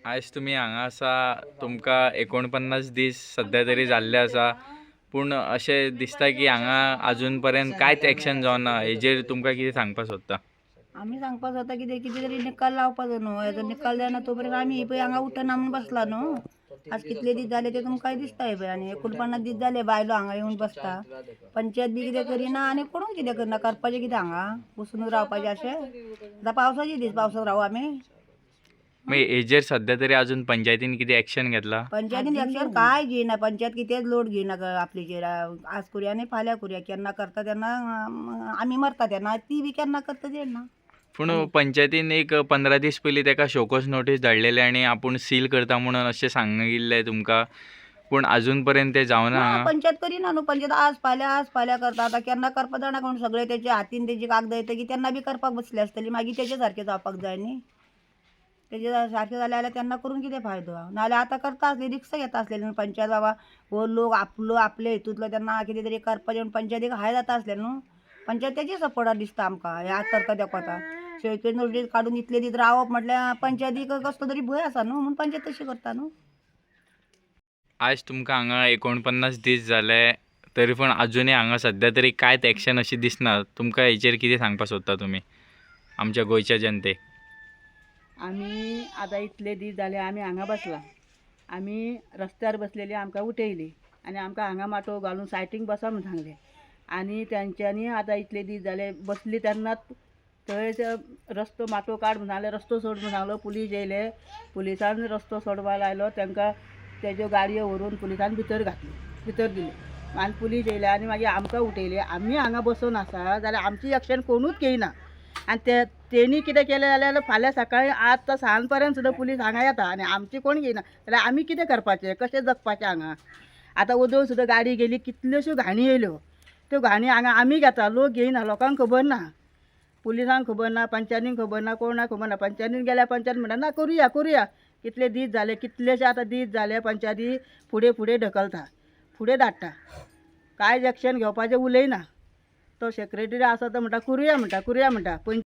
आज तुम्ही हांगा आसा, तुमका 49 दीस सध्या तरी जाल्ले आसा, पूण अशें दिसता की हांगा अजून पर्यंत कांयच एक्शन जावना. हेजेर तुमकां कितें सांगपाक सोदता? आम्ही सांगपाक जाता कितें कितें तरी निकाल लावपाचो न्हू. हेजो निकाल जायना तोपर्यंत आम्ही पळय हांगा उठना म्हणून बसला न्हू. आज कितले दीस जाले ते तुमकां दिसताय पळय. आनी 49 दीस जाले बायलो हांगा येवन बसता. पंचायत बी कितें करिना आनी कोणूच कितें करना. करपाचें कितें हांगा बसून रावपाचें अशें. आतां पावसाचे दीस पावसात रावू आमी. मागीर हेजेर सध्या तरी अजून पंचायतीन कितें एक्शन घेतला? पंचायतीन एक्शन काय घेयना. पंचायत कितेंच लोड घेयना आपलीचेर. आज करूया आनी फाल्यां करूया. केन्ना करता तेन्ना आमी मरता तेन्ना ती बी केन्ना करता तें ना. पूण पंचायतीन एक 15 दीस पयलीं तेका शोकॉस नोटीस धाडलेले आनी आपूण सील करता म्हणून अशें सांगिल्लें तुमकां, पूण अजून पर्यंत तें जावना हांगा. पंचायत करिना न्हू. पंचायत आज फाल्यां करता. आतां केन्ना करपा जाणा कोण. सगळे तेच्या हातीन तेजी कागद येता की तेन्ना बी करपाक बसली आसतली. मागीर तेचे सारकें जावपाक जाय न्ही. तेजे सारकें जालें जाल्यार तेन्ना करून कितें फायदो. नाल्यार आतां करता आसली रिक्षा घेता आसलेली न्हू पंचायत. बाबा हो लोक आपले हितूंतलो तेन्ना कितें तरी करपाचें म्हूण पंचायतीक हाय जाता आसलें न्हू. पंचायत तेजी सपोर्टार दिसता आमकां. ह्या करता तें कोता शेळके नोटीस काडून इतले दीस रावप म्हटल्यार पंचायतीक कसलो तरी भंय आसा न्हू. म्हणून पंचायत तशी करता न्हू. आज तुमकां हांगा 49 दीस जाले, तरी पूण अजुनूय हांगा सध्या तरी कांयच एक्शन अशी दिसना. तुमकां हेचेर कितें सांगपाक सोदता तुमी आमच्या गोंयच्या जनतेक? आमी आतां इतले दीस जाले आमी हांगा बसला. आमी रस्त्यार बसलेली आमकां उठयली आनी आमकां हांगा माटोव घालून सायटीक बसा म्हूण सांगलें. आनी तेंच्यांनी आतां इतले दीस जाले बसली तेन्नाच थंय रस्तो माटोव काड म्हूण सांगलें. रस्तो सोड म्हूण सांगलो. पुलीस येयले. पुलिसान रस्तो सोडपा लायलो. तेंकां तेज्यो गाडयो व्हरून पुलिसान भितर घातली, भितर दिली. आनी पुलीस येयले आनी मागीर आमकां उठयले. आमी हांगा बसून आसा जाल्यार आमची एक्शन कोणूच घेयना. आनी तेणी कितें केलें जाल्यार फाल्यां सकाळीं आतां सांज पर्यंत सुद्दां पुलीस हांगा येता आनी आमची कोण घेयना. जाल्यार आमी कितें करपाचें, कशें जगपाचें हांगा. आतां उदक सुद्दां गाडी गेली, कितल्योश्यो घाणी येयल्यो. त्यो घाणी हांगा आमी घेता, लोक घेयना. लोकांक खबर ना, पुलिसांक खबर ना, पंचायतींक खबर ना, कोणाक खबर ना. पंचायतीन गेल्यार पंचायत म्हणटा ना करुया. कितले दीस जाले, कितलेशे आतां दीस जाले पंचायती फुडें ढकलता, फुडें धाडटा. कांयच एक्शन घेवपाचें उलयना. तो सेक्रेटरी आसा तो म्हणटा करुया म्हणटा.